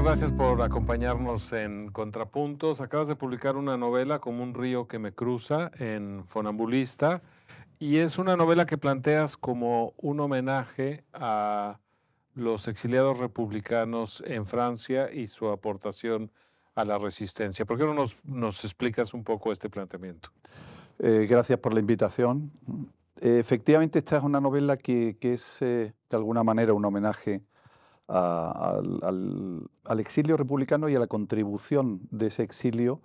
gracias por acompañarnos en Contrapuntos. Acabas de publicar una novela, Como un río que me cruza, en Funambulista, y es una novela que planteas como un homenaje a los exiliados republicanos en Francia y su aportación a la resistencia. ¿Por qué no nos explicas un poco este planteamiento? Gracias por la invitación. Efectivamente, esta es una novela que es de alguna manera un homenaje al exilio republicano y a la contribución de ese exilio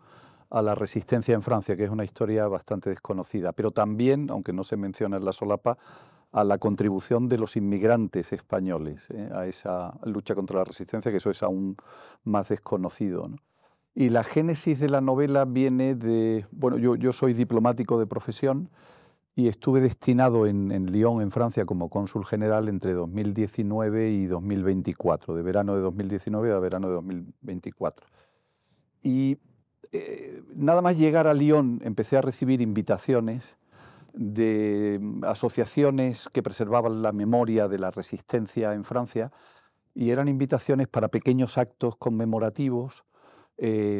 a la resistencia en Francia, que es una historia bastante desconocida, pero también, aunque no se menciona en la solapa, a la contribución de los inmigrantes españoles a esa lucha contra la resistencia, que eso es aún más desconocido, ¿no? Y la génesis de la novela viene de... Bueno, yo soy diplomático de profesión y estuve destinado en Lyon, en Francia, como cónsul general entre 2019 y 2024, de verano de 2019 a verano de 2024. Y nada más llegar a Lyon empecé a recibir invitaciones de asociaciones que preservaban la memoria de la resistencia en Francia, y eran invitaciones para pequeños actos conmemorativos,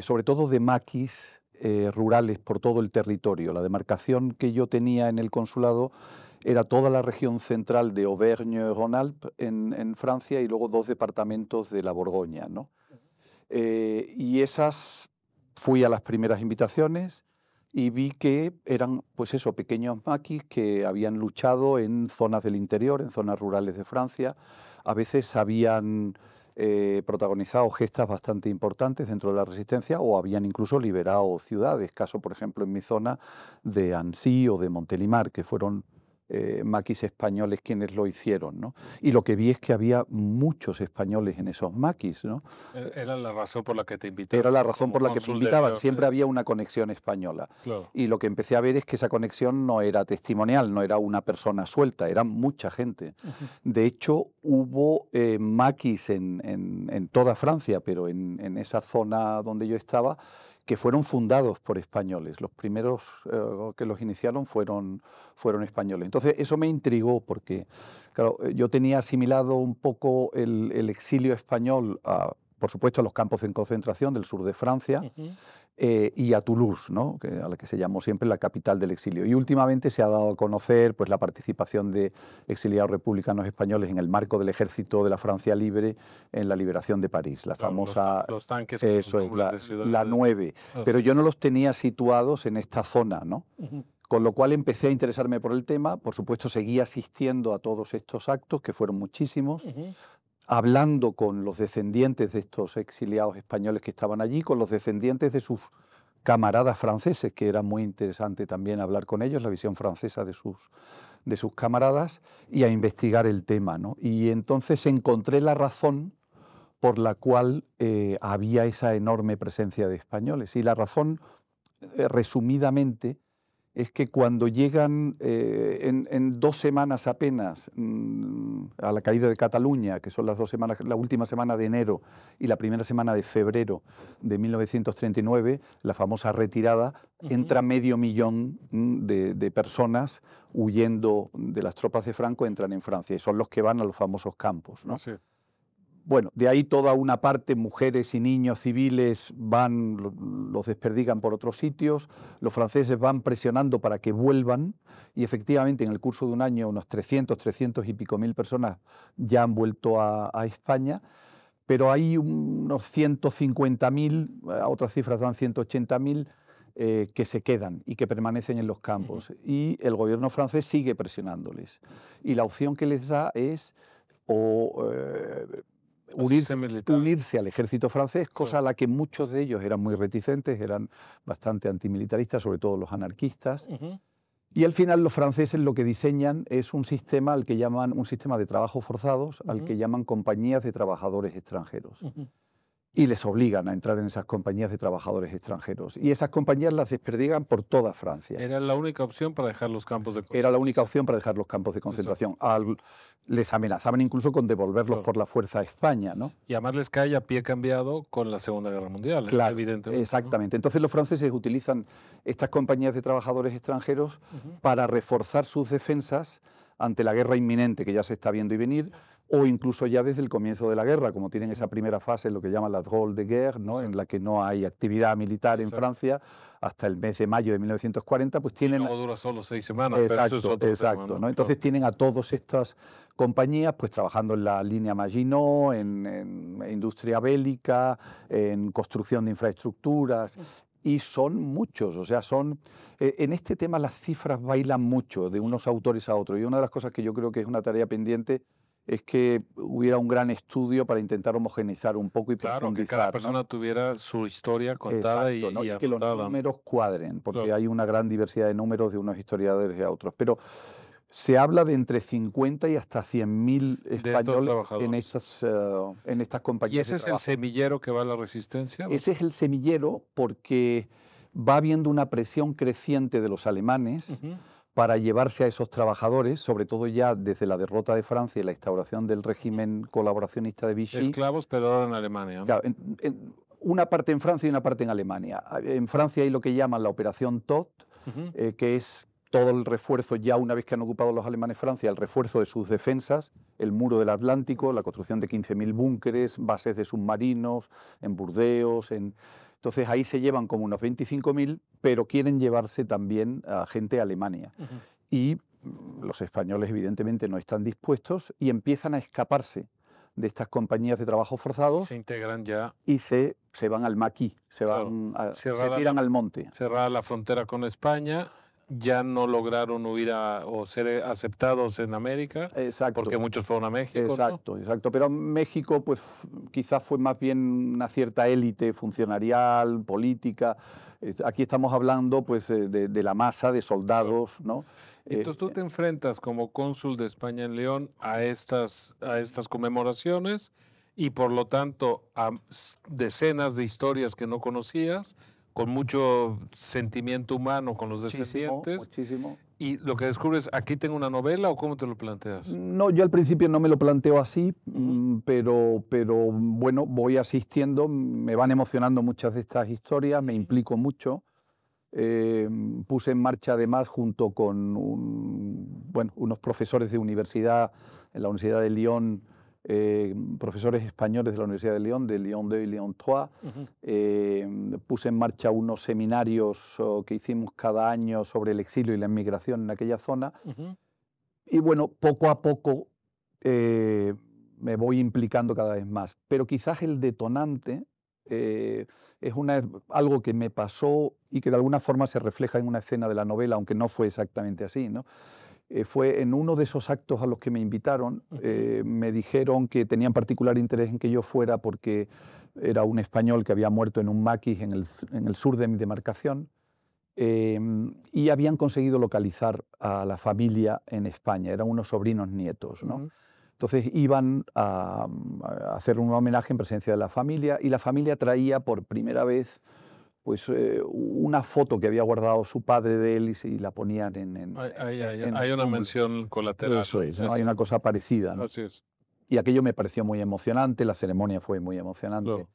sobre todo de maquis rurales por todo el territorio. La demarcación que yo tenía en el consulado era toda la región central de Auvergne-Rhône-Alpes en Francia, y luego 2 departamentos de la Borgoña, ¿no? Fui a las primeras invitaciones y vi que eran, pues eso, pequeños maquis que habían luchado en zonas del interior, en zonas rurales de Francia. A veces habían protagonizado gestas bastante importantes dentro de la resistencia, o habían incluso liberado ciudades, caso por ejemplo en mi zona de Annecy o de Montélimar, que fueron maquis españoles quienes lo hicieron, ¿no? Y lo que vi es que había muchos españoles en esos maquis, ¿no? Era la razón por la que te invitaban. Era la razón Como por la que me cónsul de invitaban. Lyon. Siempre había una conexión española. Claro. Y lo que empecé a ver es que esa conexión no era testimonial, no era una persona suelta, era mucha gente. De hecho, hubo maquis en toda Francia, pero en esa zona donde yo estaba, que fueron fundados por españoles. Los primeros que los iniciaron fueron españoles. Entonces eso me intrigó porque, claro, yo tenía asimilado un poco el exilio español por supuesto, a los campos de concentración del sur de Francia y a Toulouse, ¿no? A la que se llamó siempre la capital del exilio. Y últimamente se ha dado a conocer, pues, la participación de exiliados republicanos españoles en el marco del ejército de la Francia Libre en la liberación de París, la famosa... Los tanques. Eso es, la 9. Pero yo no los tenía situados en esta zona, ¿no? Con lo cual empecé a interesarme por el tema. Por supuesto, seguí asistiendo a todos estos actos, que fueron muchísimos, hablando con los descendientes de estos exiliados españoles que estaban allí, con los descendientes de sus camaradas franceses, que era muy interesante también hablar con ellos, la visión francesa de sus camaradas, y a investigar el tema, ¿no? Y entonces encontré la razón por la cual había esa enorme presencia de españoles. Y la razón, resumidamente, es que cuando llegan en 2 semanas apenas a la caída de Cataluña, que son las 2 semanas, la última semana de enero y la primera semana de febrero de 1939, la famosa retirada, entra medio millón de personas huyendo de las tropas de Franco, entran en Francia, y son los que van a los famosos campos, ¿no? Sí. Bueno, de ahí toda una parte, mujeres y niños civiles los desperdigan por otros sitios, los franceses van presionando para que vuelvan, y efectivamente en el curso de un año unos 300 y pico mil personas ya han vuelto a España, pero hay unos 150.000, a otras cifras dan 180.000, que se quedan y que permanecen en los campos, y el gobierno francés sigue presionándoles, y la opción que les da es unirse al ejército francés, cosa a la que muchos de ellos eran muy reticentes, eran bastante antimilitaristas, sobre todo los anarquistas. Y al final los franceses lo que diseñan es un sistema al que llaman un sistema de trabajo forzados, al que llaman compañías de trabajadores extranjeros. Y les obligan a entrar en esas compañías de trabajadores extranjeros. Y esas compañías las desperdigan por toda Francia. Era la única opción para dejar los campos de concentración. Era la única opción para dejar los campos de concentración. Les amenazaban incluso con devolverlos por la fuerza a España, ¿no? Y además les cae a pie cambiado con la Segunda Guerra Mundial, claro, evidentemente. Exactamente. ¿No? Entonces los franceses utilizan estas compañías de trabajadores extranjeros para reforzar sus defensas ante la guerra inminente que ya se está viendo y venir, o incluso ya desde el comienzo de la guerra, como tienen esa primera fase, lo que llaman la drôle de guerre, ¿no? En la que no hay actividad militar en Francia, hasta el mes de mayo de 1940, pues tienen... Y luego dura solo 6 semanas, pero eso es otro tema, ¿no? Entonces tienen a todas estas compañías pues trabajando en la línea Maginot, en industria bélica, en construcción de infraestructuras, y son muchos, o sea, son... en este tema las cifras bailan mucho de unos autores a otros, y una de las cosas que yo creo que es una tarea pendiente es que hubiera un gran estudio para intentar homogeneizar un poco y profundizar. Que cada persona tuviera su historia contada. Exacto, ¿no? Y que los números cuadren, porque hay una gran diversidad de números de unos historiadores y a otros. Pero se habla de entre 50 y hasta 100.000 españoles en estas compañías. ¿Y ese es el semillero que va a la resistencia? Ese es el semillero porque va habiendo una presión creciente de los alemanes para llevarse a esos trabajadores, sobre todo ya desde la derrota de Francia y la instauración del régimen colaboracionista de Vichy. Esclavos, pero ahora en Alemania, ¿no? Claro, una parte en Francia y una parte en Alemania. En Francia hay lo que llaman la Operación Todt, que es todo el refuerzo, ya una vez que han ocupado los alemanes Francia, el refuerzo de sus defensas, el muro del Atlántico, la construcción de 15.000 búnkeres, bases de submarinos, en Burdeos, Entonces ahí se llevan como unos 25.000, pero quieren llevarse también a gente a Alemania. Y los españoles evidentemente no están dispuestos y empiezan a escaparse de estas compañías de trabajo forzados. Se integran ya. Y se van al maquis, se tiran al monte. Cerrada la frontera con España, ya no lograron huir o ser aceptados en América. Exacto. Porque muchos fueron a México. Exacto, ¿no? Exacto. Pero México pues quizás fue más bien una cierta élite funcionarial, política. Aquí estamos hablando pues de la masa de soldados, ¿no? Entonces tú te enfrentas como cónsul de España en León a estas conmemoraciones y por lo tanto a decenas de historias que no conocías, con mucho sentimiento humano con los descendientes. Muchísimo. ¿Y lo que descubres, aquí tengo una novela o cómo te lo planteas? No, yo al principio no me lo planteo así, pero bueno, voy asistiendo, me van emocionando muchas de estas historias, me implico mucho. Puse en marcha además junto con unos profesores de universidad, en la Universidad de Lyon, profesores españoles de la Universidad de Lyon 2 y Lyon 3. Puse en marcha unos seminarios que hicimos cada año sobre el exilio y la inmigración en aquella zona. Y bueno, poco a poco me voy implicando cada vez más. Pero quizás el detonante es algo que me pasó y que de alguna forma se refleja en una escena de la novela, aunque no fue exactamente así, ¿no? Fue en uno de esos actos a los que me invitaron, me dijeron que tenían particular interés en que yo fuera porque era un español que había muerto en un maquis en el sur de mi demarcación, y habían conseguido localizar a la familia en España, eran unos sobrinos nietos, ¿no? Entonces iban a hacer un homenaje en presencia de la familia y la familia traía por primera vez pues una foto que había guardado su padre de él y la ponían hay una mención colateral. Eso es, ¿no? Hay una cosa parecida, ¿no? Así es. Y aquello me pareció muy emocionante, la ceremonia fue muy emocionante. Claro.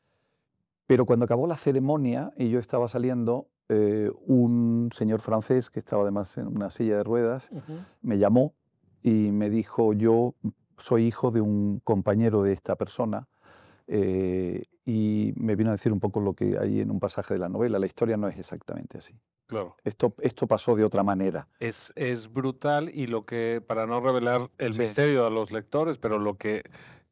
Pero cuando acabó la ceremonia y yo estaba saliendo, un señor francés, que estaba además en una silla de ruedas, me llamó y me dijo: yo soy hijo de un compañero de esta persona, y me vino a decir un poco lo que hay en un pasaje de la novela. La historia no es exactamente así. Claro. Esto pasó de otra manera. Es brutal, y lo que, para no revelar el misterio a los lectores, pero lo que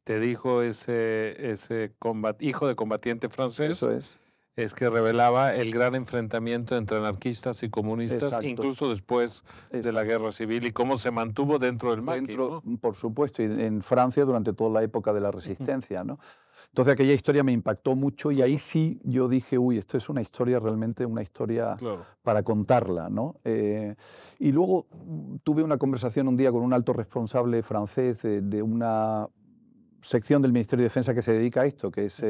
te dijo ese hijo de combatiente francés, eso es que revelaba el gran enfrentamiento entre anarquistas y comunistas, Exacto. Incluso después de la guerra civil, y cómo se mantuvo dentro del maquis, ¿no? Por supuesto, y en Francia durante toda la época de la resistencia, ¿no? Entonces aquella historia me impactó mucho y ahí sí yo dije: uy, esto es una historia, realmente una historia para contarla, ¿no? Y luego tuve una conversación un día con un alto responsable francés de una sección del Ministerio de Defensa que se dedica a esto, que es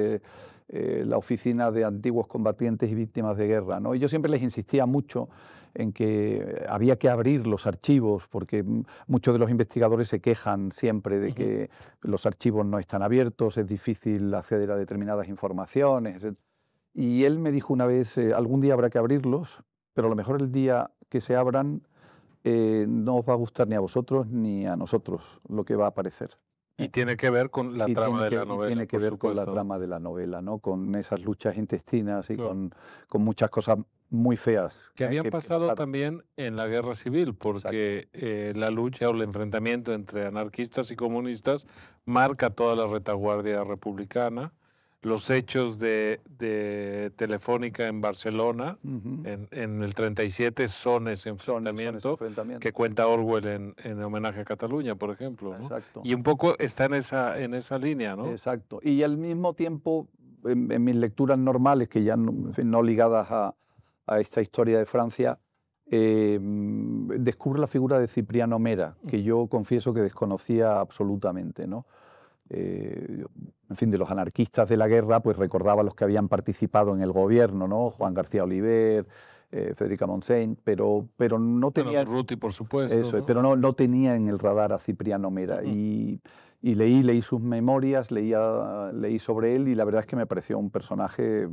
la Oficina de Antiguos Combatientes y Víctimas de Guerra, ¿no? Y yo siempre les insistía mucho en que había que abrir los archivos, porque muchos de los investigadores se quejan siempre de que los archivos no están abiertos, es difícil acceder a determinadas informaciones, etc. Y él me dijo una vez: algún día habrá que abrirlos, pero a lo mejor el día que se abran no os va a gustar ni a vosotros ni a nosotros lo que va a aparecer. Y tiene que ver con la trama de la Y novela. tiene que por ver con la supuesto. trama de la novela, ¿no? Con esas luchas intestinas y Claro. con muchas cosas muy feas. Que habían que pasado pasaron. también en la guerra civil, Exacto. porque la lucha o el enfrentamiento entre anarquistas y comunistas marca toda la retaguardia republicana. Los hechos de Telefónica en Barcelona Ujú. en el 37 son ese Son ese enfrentamiento enfrentamiento. que cuenta Orwell en homenaje a Cataluña, por ejemplo, ¿no? Exacto. Y un poco está en esa línea, ¿no? Exacto. Y al mismo tiempo, en mis lecturas normales, que ya no, en fin, no ligadas a esta historia de Francia, descubro la figura de Cipriano Mera, que yo confieso que desconocía absolutamente, ¿no? En fin, de los anarquistas de la guerra, pues recordaba a los que habían participado en el gobierno, ¿no? Juan García Oliver, Federica Montseny, pero no tenía... Bueno, Ruti, por supuesto, Eso, ¿no? pero no tenía en el radar a Cipriano Mera. Y leí sus memorias, leí sobre él y la verdad es que me pareció un personaje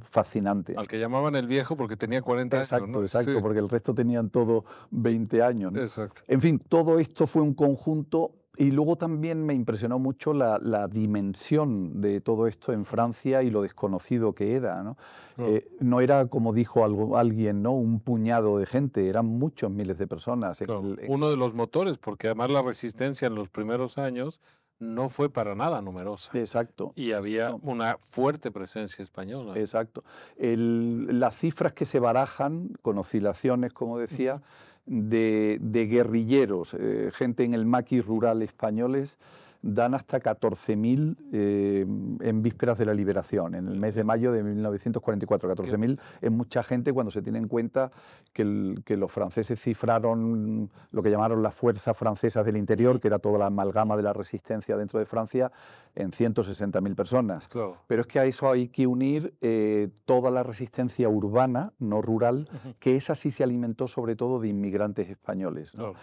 fascinante. Al que llamaban el viejo porque tenía 40 años, ¿no? Exacto, Sí, porque el resto tenían todo 20 años, ¿no? exacto. En fin, todo esto fue un conjunto y luego también me impresionó mucho la dimensión de todo esto en Francia y lo desconocido que era, ¿no? Claro. No era, como dijo alguien, ¿no? Un puñado de gente, eran muchos miles de personas. Claro, uno de los motores, porque además la resistencia en los primeros años no fue para nada numerosa Exacto. y había No. una fuerte presencia española. Exacto. Las cifras que se barajan, con oscilaciones, como decía, de guerrilleros, gente en el maquis rural españoles, dan hasta 14.000 en vísperas de la liberación, en el mes de mayo de 1944. 14.000 es mucha gente cuando se tiene en cuenta que los franceses cifraron lo que llamaron las fuerzas francesas del interior, que era toda la amalgama de la resistencia dentro de Francia, en 160.000 personas. Claro. Pero es que a eso hay que unir toda la resistencia urbana, no rural, que esa sí se alimentó sobre todo de inmigrantes españoles, ¿no? Claro.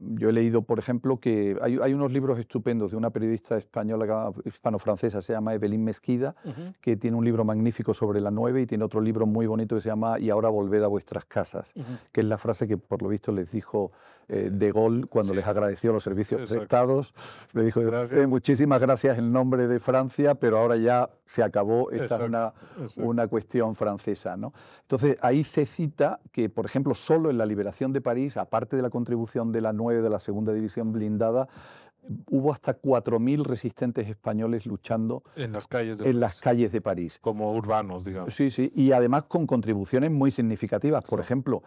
Yo he leído, por ejemplo, que hay unos libros estupendos de una periodista española, hispano-francesa, se llama Evelyn Mesquida, que tiene un libro magnífico sobre la 9 y tiene otro libro muy bonito que se llama Y ahora volved a vuestras casas, que es la frase que por lo visto les dijo De Gaulle cuando les agradeció los servicios prestados. Le dijo, muchísimas gracias en nombre de Francia, pero ahora ya se acabó, esta es una cuestión francesa, ¿no? Entonces ahí se cita que, por ejemplo, solo en la liberación de París, aparte de la contribución de la 9 de la segunda división blindada, hubo hasta 4.000 resistentes españoles luchando en las calles de París. Como urbanos, digamos. Sí, sí, y además con contribuciones muy significativas. Por ejemplo,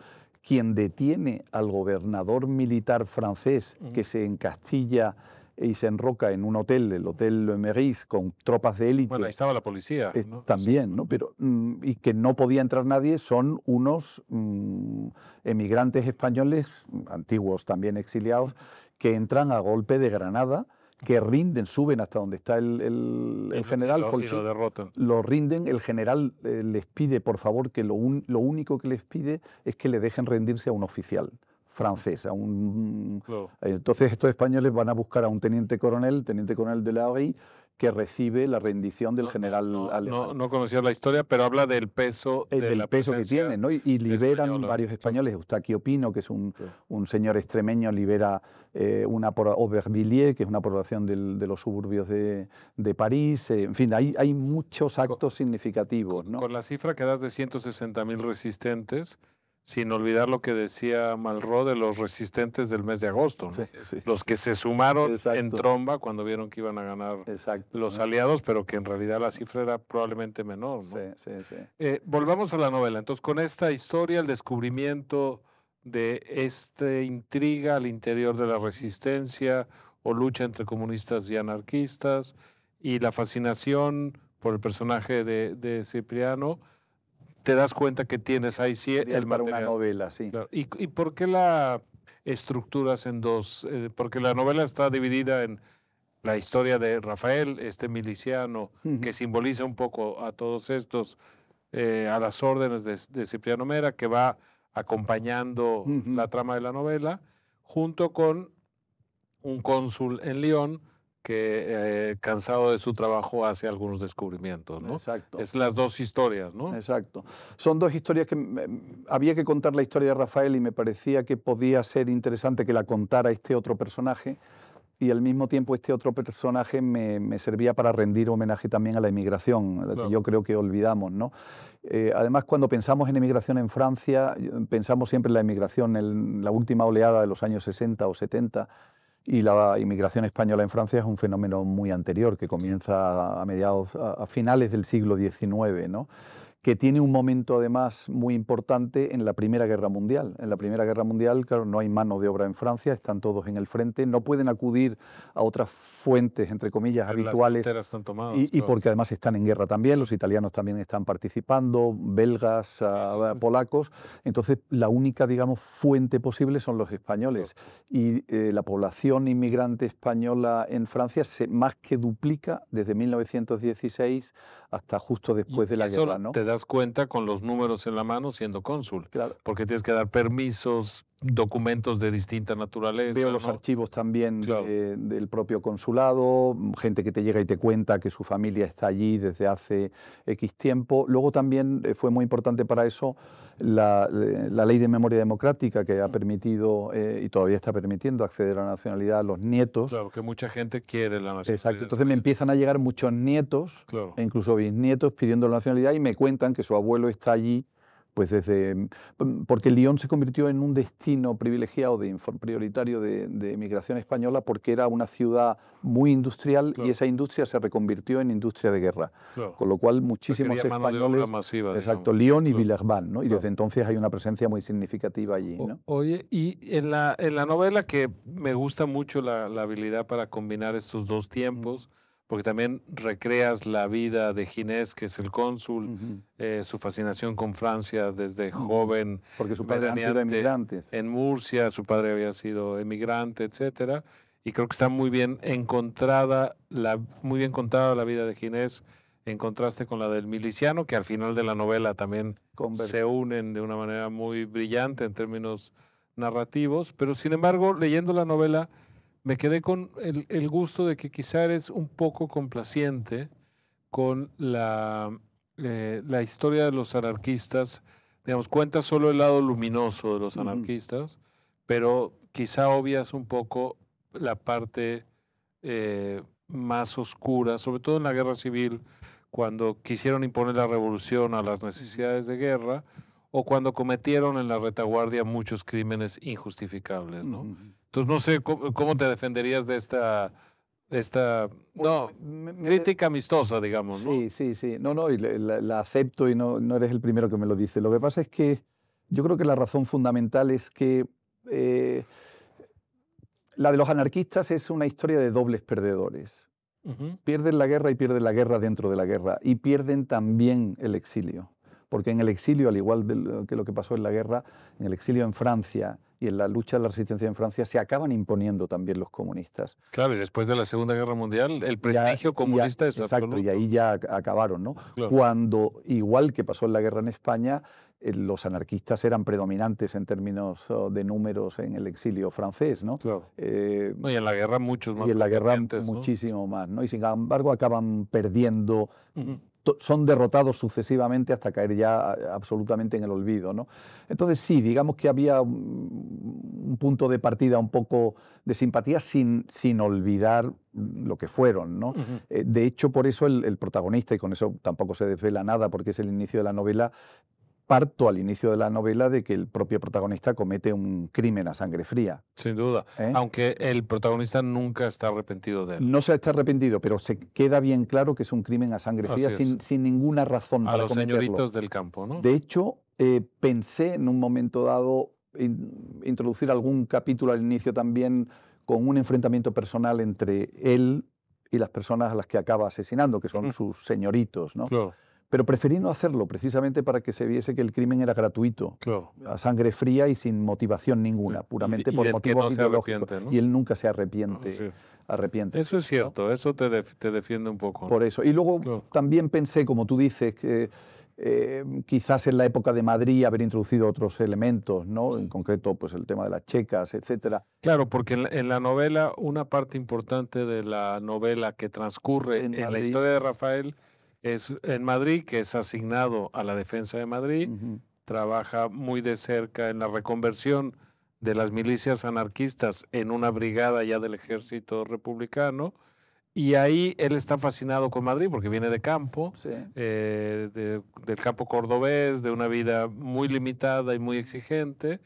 quien detiene al gobernador militar francés que se encastilla y se enroca en un hotel, el Hotel Le Meurice, con tropas de élite. Bueno, ahí estaba la policía, ¿no? También, ¿no? Pero, y que no podía entrar nadie, son unos emigrantes españoles, antiguos también exiliados, que entran a golpe de granada, que rinden, suben hasta donde está el general y lo derrotan. Lo rinden, el general les pide, por favor, que lo único que les pide es que le dejen rendirse a un oficial francés. Entonces estos españoles van a buscar a un teniente coronel de la Horie, que recibe la rendición del general alemán. No conocía la historia, pero habla del peso del peso que tiene, ¿no? Y liberan española, varios españoles. Eustaquio Pino, que es un señor extremeño, libera Aubervilliers, que es una población de los suburbios de París. En fin, hay muchos actos significativos, ¿no? Con la cifra que das de 160.000 resistentes, sin olvidar lo que decía Malraux de los resistentes del mes de agosto, ¿no? Sí. Los que se sumaron en tromba cuando vieron que iban a ganar los aliados, pero que en realidad la cifra era probablemente menor, ¿no? Sí. Volvamos a la novela. Entonces, con esta historia, el descubrimiento de esta intriga al interior de la resistencia o lucha entre comunistas y anarquistas y la fascinación por el personaje de Cipriano, te das cuenta que tienes ahí sí el para material. una novela, sí. Claro. ¿Y por qué la estructuras en dos? Porque la novela está dividida en la historia de Rafael, este miliciano, que simboliza un poco a todos estos, a las órdenes de Cipriano Mera, que va acompañando la trama de la novela, junto con un cónsul en Lyon, que cansado de su trabajo hace algunos descubrimientos, ¿no? Exacto. Es las dos historias, ¿no? Exacto. Son dos historias que había que contar la historia de Rafael y me parecía que podía ser interesante que la contara este otro personaje. y al mismo tiempo este otro personaje me servía para rendir homenaje también a la emigración, a la que yo creo que olvidamos, ¿no? Además, cuando pensamos en emigración en Francia, pensamos siempre en la emigración en la última oleada de los años 60 o 70, y la inmigración española en Francia es un fenómeno muy anterior, que comienza a finales del siglo XIX, ¿no? Que tiene un momento además muy importante en la Primera Guerra Mundial. En la Primera Guerra Mundial, claro, no hay mano de obra en Francia, están todos en el frente, no pueden acudir a otras fuentes, entre comillas, habituales. Están tomados, Y porque además están en guerra también, los italianos también están participando, belgas, polacos. Entonces, la única, digamos, fuente posible son los españoles. Y la población inmigrante española en Francia se más que duplica desde 1916 hasta justo después de la guerra, ¿no? Te das cuenta con los números en la mano siendo cónsul, claro, porque tienes que dar permisos, documentos de distinta naturaleza. Veo los archivos también del propio consulado, gente que te llega y te cuenta que su familia está allí desde hace X tiempo. Luego también fue muy importante para eso la ley de memoria democrática, que ha permitido y todavía está permitiendo acceder a la nacionalidad a los nietos. Claro, que mucha gente quiere la nacionalidad. Exacto, entonces me empiezan a llegar muchos nietos, e incluso bisnietos, pidiendo la nacionalidad, y me cuentan que su abuelo está allí, pues porque Lyon se convirtió en un destino privilegiado, prioritario de emigración española, porque era una ciudad muy industrial, y esa industria se reconvirtió en industria de guerra. Con lo cual muchísimos españoles, masiva, exacto, Lyon y Villeurbanne, ¿no? Y desde entonces hay una presencia muy significativa allí, ¿no? Oye, y en la novela, que me gusta mucho la habilidad para combinar estos dos tiempos, porque también recreas la vida de Ginés, que es el cónsul, su fascinación con Francia desde joven. Porque su padre han sido emigrantes. En Murcia, su padre había sido emigrante, etcétera. Y creo que está muy bien contada la vida de Ginés, en contraste con la del miliciano, que al final de la novela también se unen de una manera muy brillante en términos narrativos. Pero sin embargo, leyendo la novela, me quedé con el gusto de que quizá eres un poco complaciente con la historia de los anarquistas. Digamos, cuentas solo el lado luminoso de los anarquistas, pero quizá obvias un poco la parte más oscura, sobre todo en la guerra civil, cuando quisieron imponer la revolución a las necesidades de guerra, o cuando cometieron en la retaguardia muchos crímenes injustificables, ¿no? Entonces, no sé cómo te defenderías de esta crítica amistosa, digamos, ¿no? Sí. No, y la acepto, y no eres el primero que me lo dice. Lo que pasa es que yo creo que la razón fundamental es que la de los anarquistas es una historia de dobles perdedores. Pierden la guerra, y pierden la guerra dentro de la guerra, y pierden también el exilio. Porque en el exilio, al igual que lo que pasó en la guerra, en el exilio en Francia y en la lucha de la resistencia en Francia, se acaban imponiendo también los comunistas. Claro, y después de la Segunda Guerra Mundial, el prestigio comunista es absoluto. Exacto, y ahí ya acabaron, ¿no? Claro. Cuando, igual que pasó en la guerra en España, los anarquistas eran predominantes en términos de números en el exilio francés, ¿no? Claro. Y en la guerra muchos más. Y en la guerra muchísimo más, ¿no? Y sin embargo acaban perdiendo, son derrotados sucesivamente hasta caer ya absolutamente en el olvido, ¿no? Entonces sí, digamos que había un punto de partida un poco de simpatía, sin olvidar lo que fueron, ¿no? De hecho, por eso el protagonista, y con eso tampoco se desvela nada porque es el inicio de la novela, parto al inicio de la novela de que el propio protagonista comete un crimen a sangre fría. Sin duda, aunque el protagonista nunca está arrepentido de él. No se está arrepentido, pero se queda bien claro que es un crimen a sangre fría, sin ninguna razón para cometerlo. A los señoritos del campo, ¿no? De hecho, pensé en un momento dado introducir algún capítulo al inicio también con un enfrentamiento personal entre él y las personas a las que acaba asesinando, que son sus señoritos, ¿no? Claro. Pero preferí no hacerlo, precisamente para que se viese que el crimen era gratuito, a sangre fría y sin motivación ninguna, puramente por motivos ideológicos. ¿No? Y él nunca se arrepiente. Eso es cierto, eso te defiende un poco. Por eso. Y luego también pensé, como tú dices, que quizás en la época de Madrid haber introducido otros elementos, ¿no? En concreto, pues el tema de las checas, etcétera. Claro, porque en la novela, una parte importante de la novela que transcurre en la historia de Rafael es en Madrid, que es asignado a la defensa de Madrid, trabaja muy de cerca en la reconversión de las milicias anarquistas en una brigada ya del ejército republicano. Y ahí él está fascinado con Madrid porque viene de campo, Sí. Del campo cordobés, de una vida muy limitada y muy exigente,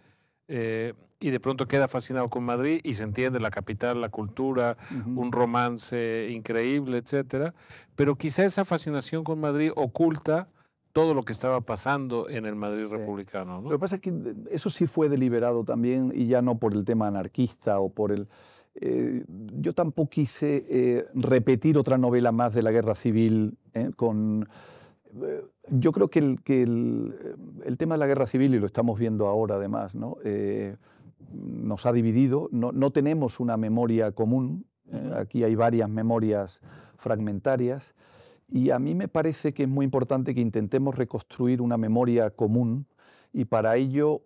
y de pronto queda fascinado con Madrid y se entiende la capital, la cultura, un romance increíble, etcétera. Pero quizá esa fascinación con Madrid oculta todo lo que estaba pasando en el Madrid republicano, ¿no? Lo que pasa es que eso sí fue deliberado también, y ya no por el tema anarquista o por el... yo tampoco quise repetir otra novela más de la guerra civil yo creo que el tema de la guerra civil, y lo estamos viendo ahora además, ¿no? Nos ha dividido, no tenemos una memoria común, aquí hay varias memorias fragmentarias, y a mí me parece que es muy importante que intentemos reconstruir una memoria común, y para ello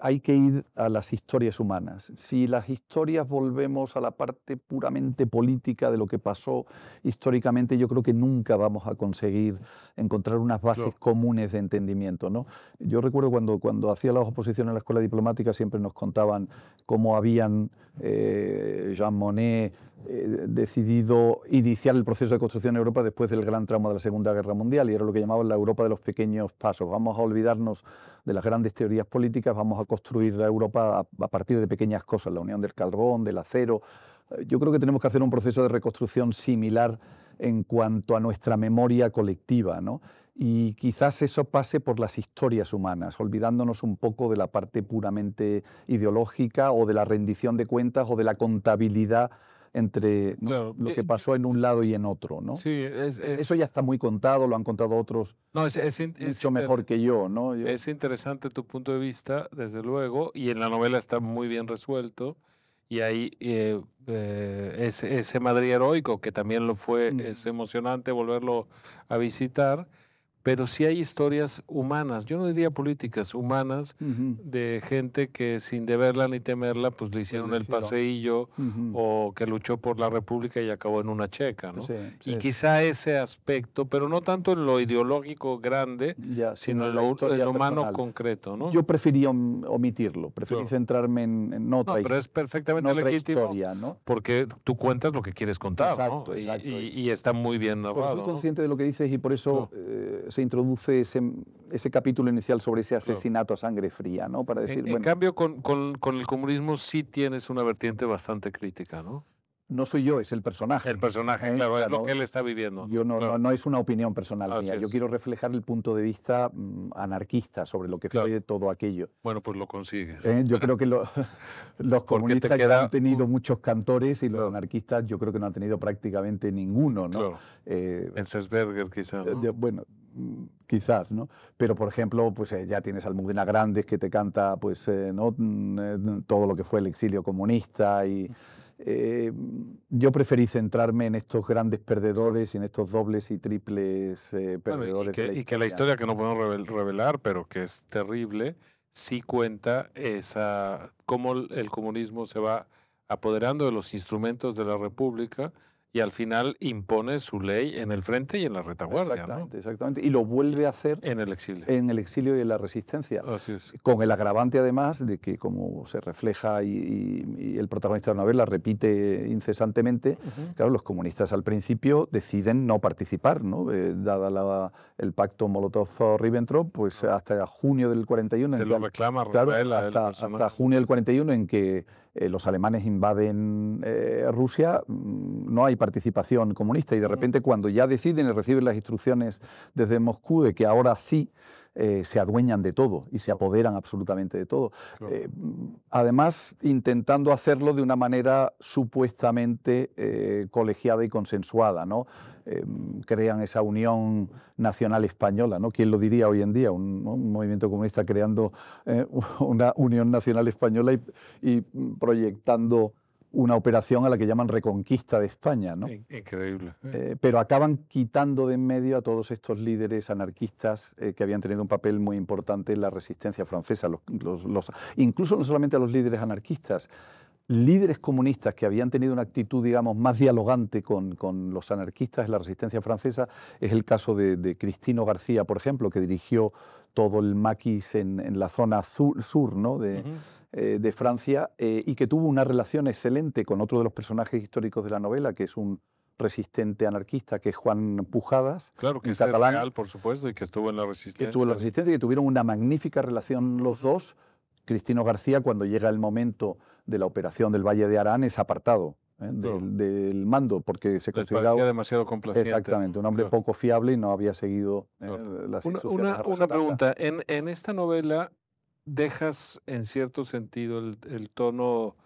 hay que ir a las historias humanas. Si las historias volvemos a la parte puramente política de lo que pasó históricamente, yo creo que nunca vamos a conseguir encontrar unas bases comunes de entendimiento, ¿no? Yo recuerdo cuando hacía las oposiciones en la escuela diplomática, siempre nos contaban cómo habían Jean Monnet decidido iniciar el proceso de construcción en Europa después del gran trauma de la Segunda Guerra Mundial, y era lo que llamaban la Europa de los pequeños pasos. Vamos a olvidarnos de las grandes teorías políticas, vamos a construir la Europa a partir de pequeñas cosas, la unión del carbón, del acero. Yo creo que tenemos que hacer un proceso de reconstrucción similar en cuanto a nuestra memoria colectiva, ¿no? Y quizás eso pase por las historias humanas, olvidándonos un poco de la parte puramente ideológica o de la rendición de cuentas o de la contabilidad entre lo que pasó en un lado y en otro, ¿no? Sí, eso ya está muy contado, lo han contado otros mucho mejor que yo, ¿no? Es interesante tu punto de vista, desde luego, y en la novela está muy bien resuelto, y ahí ese Madrid heroico, que también lo fue, es emocionante volverlo a visitar. Pero sí hay historias humanas, yo no diría políticas, humanas, de gente que sin deberla ni temerla, pues le hicieron el paseillo, o que luchó por la República y acabó en una checa, ¿no? Y quizá ese aspecto, pero no tanto en lo ideológico grande, sino en lo humano concreto, ¿no? Yo prefería omitirlo, preferí centrarme en otra historia. Pero es perfectamente legítimo, ¿no? Porque tú cuentas lo que quieres contar, exacto, ¿no? Exacto. Y está muy bien narrado. Soy consciente de lo que dices, y por eso se introduce ese capítulo inicial sobre ese asesinato a sangre fría, ¿no? Para decir, en cambio, con el comunismo sí tienes una vertiente bastante crítica, ¿no? No soy yo, es el personaje. El personaje, claro, es lo que él está viviendo. Yo no es una opinión personal mía. Yo quiero reflejar el punto de vista anarquista sobre lo que fue todo aquello. Bueno, pues lo consigues. Yo creo que los comunistas ya han tenido muchos cantores, y los anarquistas yo creo que no han tenido prácticamente ninguno, ¿no? Enzensberger, quizás, ¿no? Bueno, quizás, ¿no? Pero, por ejemplo, pues ya tienes a Almudena Grandes, que te canta pues, ¿no? todo lo que fue el exilio comunista, y yo preferí centrarme en estos grandes perdedores y en estos dobles y triples perdedores. Y que la historia, que no podemos revelar, pero que es terrible, sí cuenta cómo el comunismo se va apoderando de los instrumentos de la República y al final impone su ley en el frente y en la retaguardia. Exactamente, exactamente. Y lo vuelve a hacer en el exilio. En el exilio y en la resistencia. Así es. Con el agravante, además, de que, como se refleja y el protagonista de la novela repite incesantemente, claro, los comunistas al principio deciden no participar, ¿no? Dada el pacto Molotov-Ribbentrop, pues hasta junio del 41... Se lo reclama, claro, hasta junio del 41, en que los alemanes invaden Rusia, no hay participación comunista, y de repente, cuando ya deciden y reciben las instrucciones desde Moscú de que ahora sí se adueñan de todo y se apoderan absolutamente de todo. Además, intentando hacerlo de una manera supuestamente colegiada y consensuada, ¿no? Crean esa Unión Nacional Española, ¿no? ¿Quién lo diría hoy en día? Un movimiento comunista creando una Unión Nacional Española y proyectando una operación a la que llaman Reconquista de España, ¿no? Increíble. Pero acaban quitando de en medio a todos estos líderes anarquistas que habían tenido un papel muy importante en la resistencia francesa. Incluso no solamente a los líderes anarquistas, líderes comunistas que habían tenido una actitud, digamos, más dialogante con los anarquistas en la resistencia francesa. Es el caso de Cristino García, por ejemplo, que dirigió todo el maquis en la zona sur, ¿no? de Francia, y que tuvo una relación excelente con otro de los personajes históricos de la novela, que es un resistente anarquista, que es Juan Pujadas, Claro, que un es catalán, real, por supuesto, y que estuvo en la que estuvo en la Resistencia. Resistencia, y que tuvieron una magnífica relación los dos. Cristino García, cuando llega el momento de la operación del Valle de Arán, es apartado Claro. del mando, porque se Les consideraba parecía demasiado complaciente, exactamente ¿no? un hombre Claro, poco fiable y no había seguido claro. las Una, instrucciones una, a una rajatabla. pregunta, en esta novela dejas en cierto sentido el tono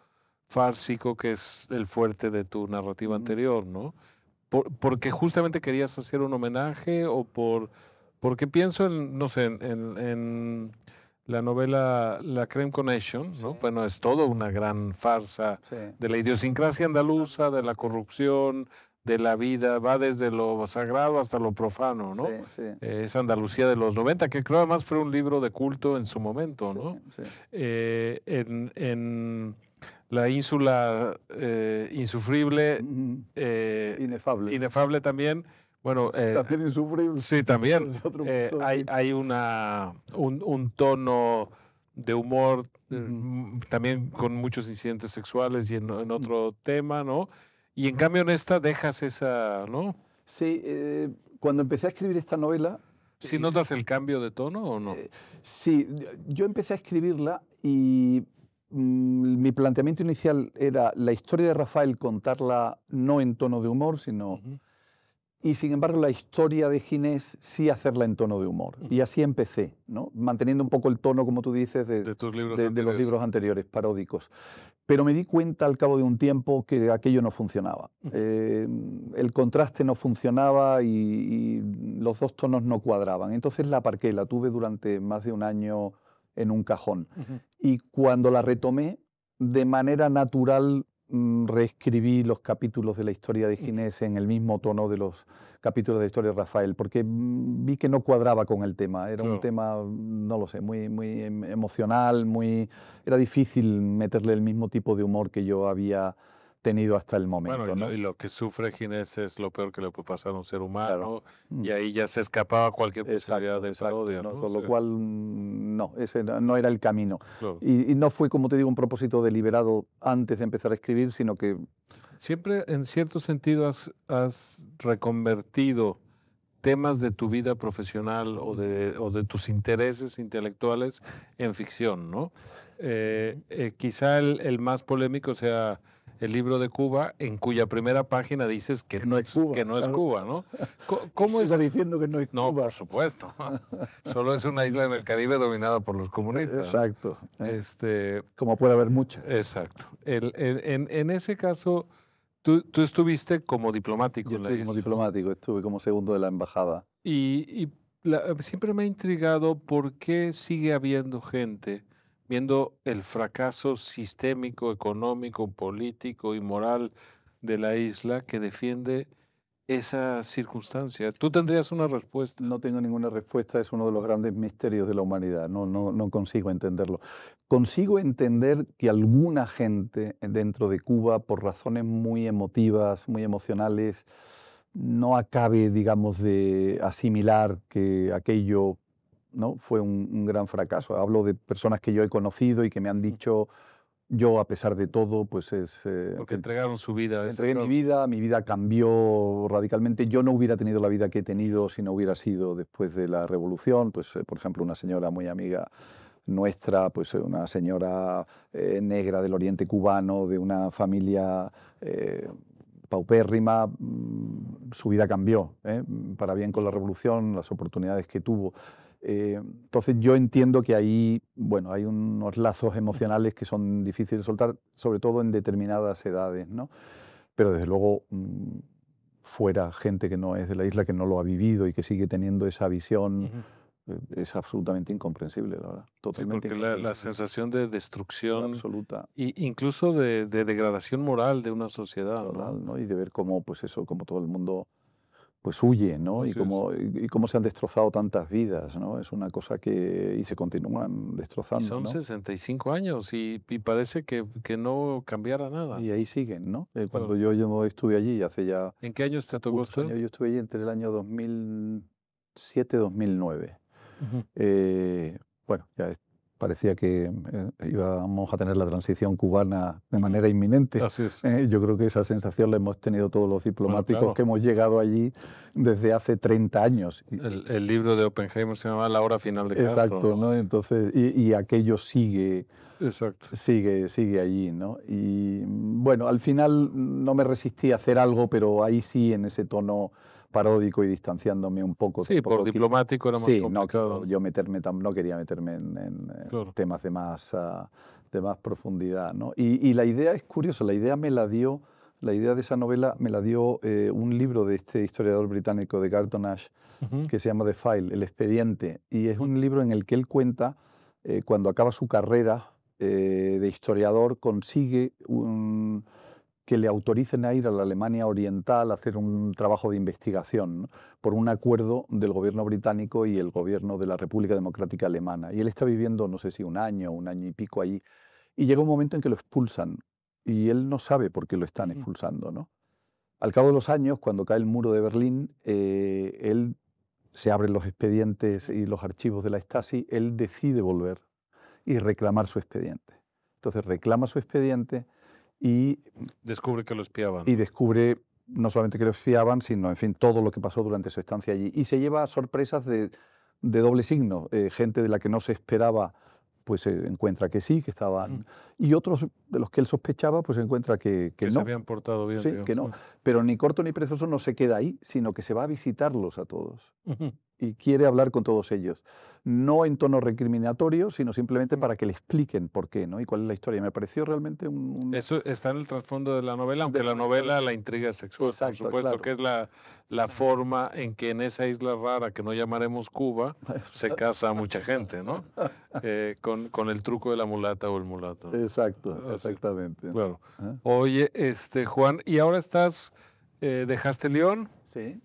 fársico que es el fuerte de tu narrativa anterior, ¿no? ¿Porque justamente querías hacer un homenaje o porque pienso en, no sé, en la novela La Crème Connection, ¿no? Sí. Bueno, es todo una gran farsa Sí. de la idiosincrasia andaluza, de la corrupción, de la vida, va desde lo sagrado hasta lo profano, ¿no? Sí, sí. Esa Andalucía de los 90, que creo además fue un libro de culto en su momento, ¿no? Sí, sí. En la ínsula insufrible, Inefable. inefable también. Bueno, También insufrible. sí, también. Desde otro punto de Hay, vista. hay un tono de humor también con muchos incidentes sexuales y en otro tema, ¿no? Y en cambio en esta dejas esa, ¿no? Sí, cuando empecé a escribir esta novela, ¿Sí notas el cambio de tono o no? sí, yo empecé a escribirla y mi planteamiento inicial era la historia de Rafael contarla no en tono de humor, sino... Ujú. Y sin embargo la historia de Ginés sí hacerla en tono de humor. Y así empecé, ¿no? Manteniendo un poco el tono, como tú dices, De tus libros de los anteriores. libros anteriores, paródicos. Pero me di cuenta al cabo de un tiempo que aquello no funcionaba. El contraste no funcionaba y los dos tonos no cuadraban. Entonces la aparqué, la tuve durante más de un año en un cajón. Y cuando la retomé, de manera natural reescribí los capítulos de la historia de Ginés en el mismo tono de los capítulos de la historia de Rafael, porque vi que no cuadraba con el tema. Era un Claro. tema, no lo sé, muy emocional, era difícil meterle el mismo tipo de humor que yo había tenido hasta el momento, Bueno, ¿no? y lo que sufre Ginés es lo peor que le puede pasar a un ser humano, Claro. y ahí ya se escapaba cualquier posibilidad Exacto, de exacto, parodia, ¿no? ¿no? Con O lo sea, cual, no, ese no era el camino. claro. Y no fue, como te digo, un propósito deliberado antes de empezar a escribir, sino que Siempre, en cierto sentido, has reconvertido temas de tu vida profesional o de tus intereses intelectuales en ficción, ¿no? Quizá el más polémico sea el libro de Cuba, en cuya primera página dices que no es Cuba, ¿no? ¿Cómo es? sigo diciendo que no es No, Cuba. por supuesto. Solo es una isla en el Caribe dominada por los comunistas. Exacto. Este, Como puede haber muchas. exacto. En ese caso, tú estuviste como diplomático Yo en la estuve como isla, ¿no? diplomático, estuve como segundo de la embajada. Y siempre me ha intrigado por qué sigue habiendo gente viendo el fracaso sistémico, económico, político y moral de la isla que defiende esa circunstancia. ¿Tú tendrías una respuesta? No tengo ninguna respuesta, es uno de los grandes misterios de la humanidad, no consigo entenderlo. Consigo entender que alguna gente dentro de Cuba, por razones muy emotivas, muy emocionales, no acabe, digamos, de asimilar que aquello, ¿no?, fue un gran fracaso. Hablo de personas que yo he conocido y que me han dicho, yo a pesar de todo, pues Porque entregaron su vida a esa entregué causa. mi vida cambió radicalmente. Yo no hubiera tenido la vida que he tenido si no hubiera sido después de la revolución. Pues, por ejemplo, una señora muy amiga nuestra, pues una señora negra del oriente cubano, de una familia paupérrima, su vida cambió, para bien con la revolución, las oportunidades que tuvo. Entonces yo entiendo que ahí, bueno, hay unos lazos emocionales que son difíciles de soltar, sobre todo en determinadas edades, ¿no? Pero desde luego fuera gente que no es de la isla, que no lo ha vivido y que sigue teniendo esa visión, es absolutamente incomprensible, la verdad. Sí, Totalmente porque la incomprensible. sensación de destrucción Absoluta. incluso de degradación moral de una sociedad, ¿no? Total, ¿no? Y de ver cómo, pues eso, como todo el mundo pues huye, ¿no? Así es. Y cómo se han destrozado tantas vidas, ¿no? Es una cosa que... y se continúan Y destrozando, son ¿no? 65 años y parece que no cambiara nada. Y ahí siguen, ¿no? Cuando Claro. yo estuve allí hace ya ¿En qué años te tocó unos estar? años, yo estuve allí entre el año 2007 y 2009. Ujú. Bueno, ya parecía que íbamos a tener la transición cubana de manera inminente. Así es. Yo creo que esa sensación la hemos tenido todos los diplomáticos claro. que hemos llegado allí desde hace 30 años. El libro de Oppenheimer se llama La hora final de Castro. Exacto, ¿no? Entonces, y aquello sigue allí, ¿no? Y bueno, al final no me resistí a hacer algo, pero ahí sí, en ese tono paródico y distanciándome un poco. Sí, por diplomático era más complicado. Yo no quería meterme en temas de más profundidad, ¿no? Y la idea es curiosa, la idea de esa novela me la dio un libro de este historiador británico de Garton Ash, que se llama The File, El Expediente, y es un libro en el que él cuenta cuando acaba su carrera de historiador, consigue que le autoricen a ir a la Alemania Oriental a hacer un trabajo de investigación, ¿no? Por un acuerdo del gobierno británico y el gobierno de la República Democrática Alemana. Y él está viviendo, no sé si un año y pico allí, y llega un momento en que lo expulsan, y él no sabe por qué lo están expulsando, ¿no? Al cabo de los años, cuando cae el muro de Berlín, él se abren los expedientes y los archivos de la Stasi, él decide volver y reclamar su expediente. Entonces reclama su expediente y descubre que lo espiaban. Y descubre no solamente que lo espiaban, sino, en fin, todo lo que pasó durante su estancia allí. Y se lleva sorpresas de doble signo. Gente de la que no se esperaba, pues encuentra que sí, que estaban... Y otros de los que él sospechaba, pues encuentra que no. Se habían portado bien. Sí, digamos, que no. Pero ni corto ni perezoso no se queda ahí, sino que se va a visitarlos a todos. Y quiere hablar con todos ellos. No en tono recriminatorio, sino simplemente para que le expliquen por qué, ¿no? Y cuál es la historia. Me pareció realmente Eso está en el trasfondo de la novela, aunque la novela, la intriga sexual, exacto, por supuesto, claro. que es la forma en que en esa isla rara que no llamaremos Cuba se casa mucha gente, ¿no? Con el truco de la mulata o el mulato. Exacto, exactamente. Claro. Oye, Juan, ¿y ahora dejaste León? Sí.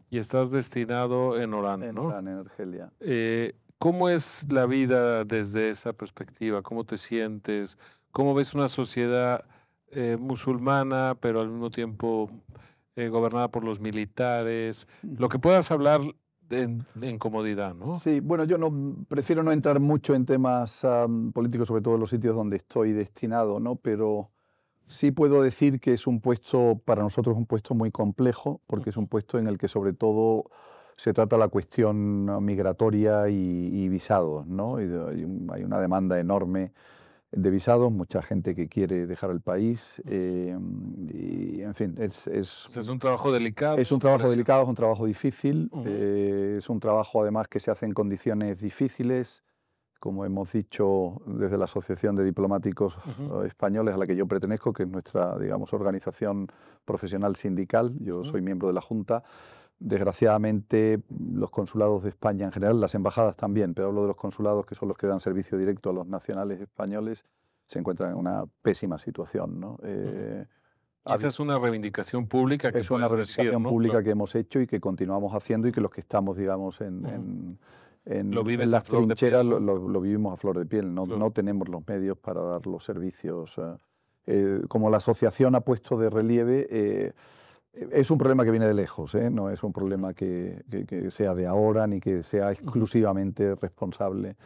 Y estás destinado en Orán, ¿no? En Argelia. ¿Cómo es la vida desde esa perspectiva? ¿Cómo te sientes? ¿Cómo ves una sociedad musulmana, pero al mismo tiempo gobernada por los militares? Lo que puedas hablar en comodidad, ¿no? Sí, bueno, yo prefiero no entrar mucho en temas políticos, sobre todo en los sitios donde estoy destinado, ¿no? Pero sí puedo decir que es un puesto, para nosotros, un puesto muy complejo, porque es un puesto en el que sobre todo se trata la cuestión migratoria y visados, ¿no? Hay una demanda enorme de visados, mucha gente que quiere dejar el país, y en fin, Es un trabajo delicado. Es un trabajo delicado, es un trabajo difícil, es un trabajo además que se hace en condiciones difíciles, como hemos dicho desde la Asociación de Diplomáticos Españoles a la que yo pertenezco, que es nuestra, digamos, organización profesional sindical. Yo soy miembro de la Junta. Desgraciadamente, los consulados de España en general, las embajadas también, pero hablo de los consulados, que son los que dan servicio directo a los nacionales españoles, se encuentran en una pésima situación, ¿no? Esa es una reivindicación pública que es una reivindicación ¿no? pública que hemos hecho y que continuamos haciendo, y que los que estamos, digamos, en las trincheras lo vivimos a flor de piel. No tenemos los medios para dar los servicios. Como la asociación ha puesto de relieve, es un problema que viene de lejos, no es un problema que sea de ahora ni que sea exclusivamente responsable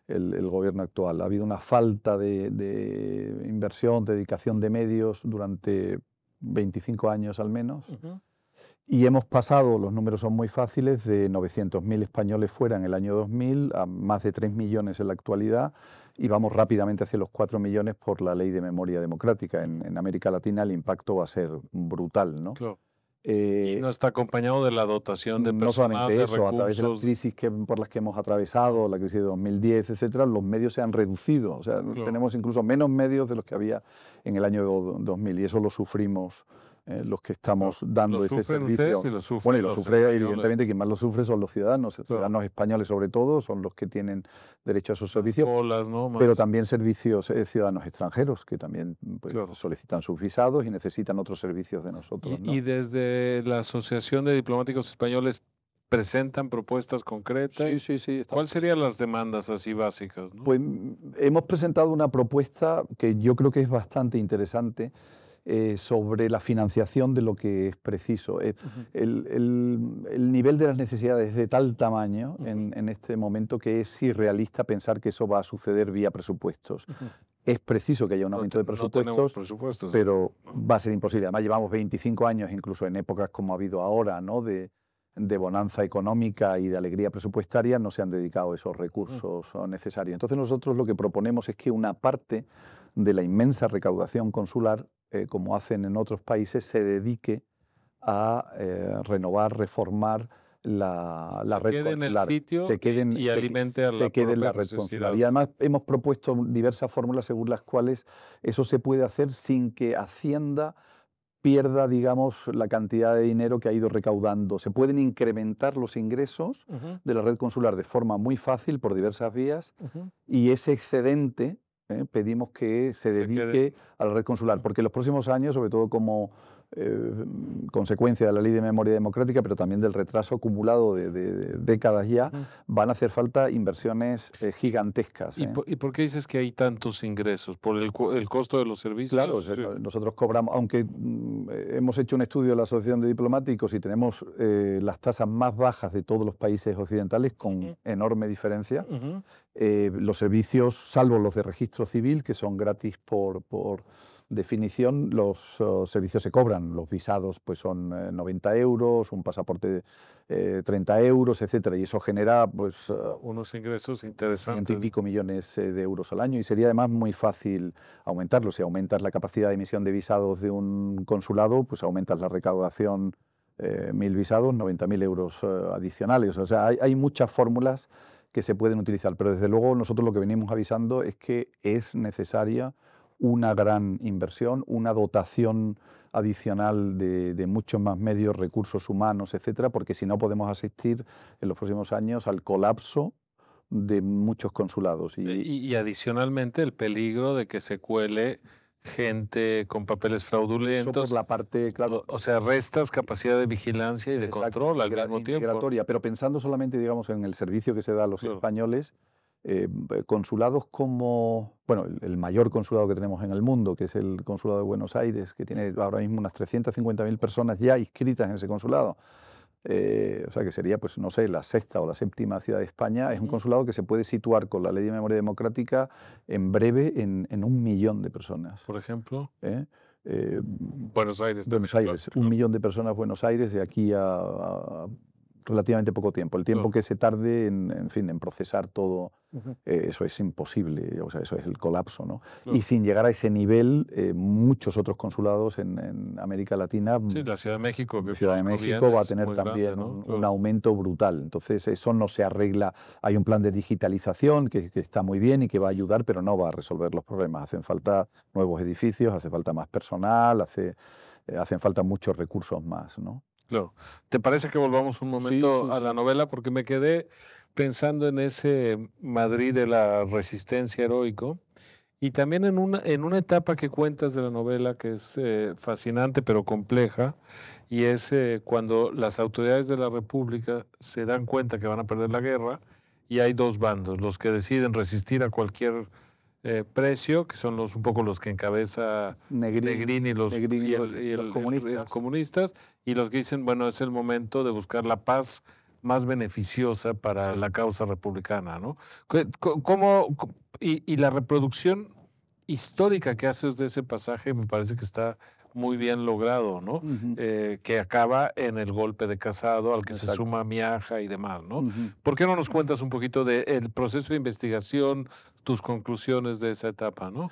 el gobierno actual. Ha habido una falta de inversión, dedicación de medios durante 25 años al menos. Y hemos pasado, los números son muy fáciles, de 900.000 españoles fuera en el año 2000 a más de 3 millones en la actualidad, y vamos rápidamente hacia los 4 millones por la Ley de Memoria Democrática. En América Latina el impacto va a ser brutal, ¿no? Claro. Y no está acompañado de la dotación de personal, no solamente de eso, recursos. a través de las crisis por las que hemos atravesado, la crisis de 2010, etcétera, los medios se han reducido. O sea, tenemos incluso menos medios de los que había en el año 2000, y eso lo sufrimos los que estamos dando ese servicio. Bueno, y lo sufre, evidentemente, quien más lo sufre son los ciudadanos españoles sobre todo, son los que tienen derecho a esos servicios, pero también servicios ciudadanos extranjeros que también solicitan sus visados y necesitan otros servicios de nosotros. Y desde la Asociación de Diplomáticos Españoles presentan propuestas concretas. Sí. ¿Cuáles serían las demandas así básicas, ¿no? Pues hemos presentado una propuesta que yo creo que es bastante interesante, sobre la financiación de lo que es preciso. El nivel de las necesidades es de tal tamaño en este momento que es irrealista pensar que eso va a suceder vía presupuestos. Es preciso que haya un aumento de presupuestos, pero va a ser imposible. Además, llevamos 25 años, incluso en épocas como ha habido ahora, ¿no?, de bonanza económica y de alegría presupuestaria, no se han dedicado esos recursos necesarios. Entonces nosotros lo que proponemos es que una parte de la inmensa recaudación consular, como hacen en otros países, se dedique a renovar, reformar la red consular, se quede en la red consular. Y además hemos propuesto diversas fórmulas según las cuales eso se puede hacer sin que Hacienda pierda, digamos, la cantidad de dinero que ha ido recaudando. Se pueden incrementar los ingresos de la red consular de forma muy fácil por diversas vías y ese excedente pedimos que se dedique a la red consular, porque en los próximos años, sobre todo como consecuencia de la Ley de Memoria Democrática, pero también del retraso acumulado de décadas ya, van a hacer falta inversiones gigantescas. ¿Y por qué dices que hay tantos ingresos? ¿Por el costo de los servicios? Claro, nosotros cobramos, aunque hemos hecho un estudio de la Asociación de Diplomáticos y tenemos las tasas más bajas de todos los países occidentales, con enorme diferencia, los servicios, salvo los de registro civil, que son gratis por definición, los servicios se cobran. Los visados pues son 90 euros, un pasaporte 30 euros, etcétera, y eso genera pues unos ingresos interesantes. 100 y pico millones de euros al año, y sería además muy fácil aumentarlo. Si aumentas la capacidad de emisión de visados de un consulado, pues aumentas la recaudación 1.000 visados, 90.000 euros adicionales. O sea, hay muchas fórmulas que se pueden utilizar, pero desde luego nosotros lo que venimos avisando es que es necesaria una gran inversión, una dotación adicional de muchos más medios, recursos humanos, etcétera, porque si no podemos asistir en los próximos años al colapso de muchos consulados. Y adicionalmente el peligro de que se cuele gente con papeles fraudulentos. Eso por la parte, claro. O sea, restas capacidad de vigilancia y de control al mismo tiempo. Pero pensando solamente, digamos, en el servicio que se da a los españoles, consulados como, bueno, el mayor consulado que tenemos en el mundo, que es el Consulado de Buenos Aires, que tiene ahora mismo unas 350.000 personas ya inscritas en ese consulado, o sea que sería, pues no sé, la sexta o la séptima ciudad de España. Es un consulado que se puede situar con la Ley de Memoria Democrática en breve en 1 millón de personas. Por ejemplo, Buenos Aires, 1 millón de personas Buenos Aires de aquí a relativamente poco tiempo. El tiempo que se tarde en procesar todo, eso es imposible, o sea, eso es el colapso, ¿no? Y sin llegar a ese nivel, muchos otros consulados en América Latina. Sí, la Ciudad de México. La Ciudad de México va a tener también grande, ¿no? un aumento brutal. Entonces, eso no se arregla. Hay un plan de digitalización que está muy bien y que va a ayudar, pero no va a resolver los problemas. Hacen falta nuevos edificios, hace falta más personal, hacen falta muchos recursos más, ¿no? Claro. ¿Te parece que volvamos un momento a la novela? Porque me quedé pensando en ese Madrid de la resistencia heroico y también en una etapa que cuentas de la novela que es fascinante pero compleja, y es cuando las autoridades de la República se dan cuenta que van a perder la guerra y hay dos bandos, los que deciden resistir a cualquier precio, que son un poco los que encabeza Negrín y los comunistas, y los que dicen, bueno, es el momento de buscar la paz más beneficiosa para la causa republicana, ¿no? Y la reproducción histórica que haces de ese pasaje me parece que está muy bien logrado, ¿no? Que acaba en el golpe de Casado, al que se suma Miaja y demás, ¿no? ¿Por qué no nos cuentas un poquito del proceso de investigación, tus conclusiones de esa etapa, ¿no?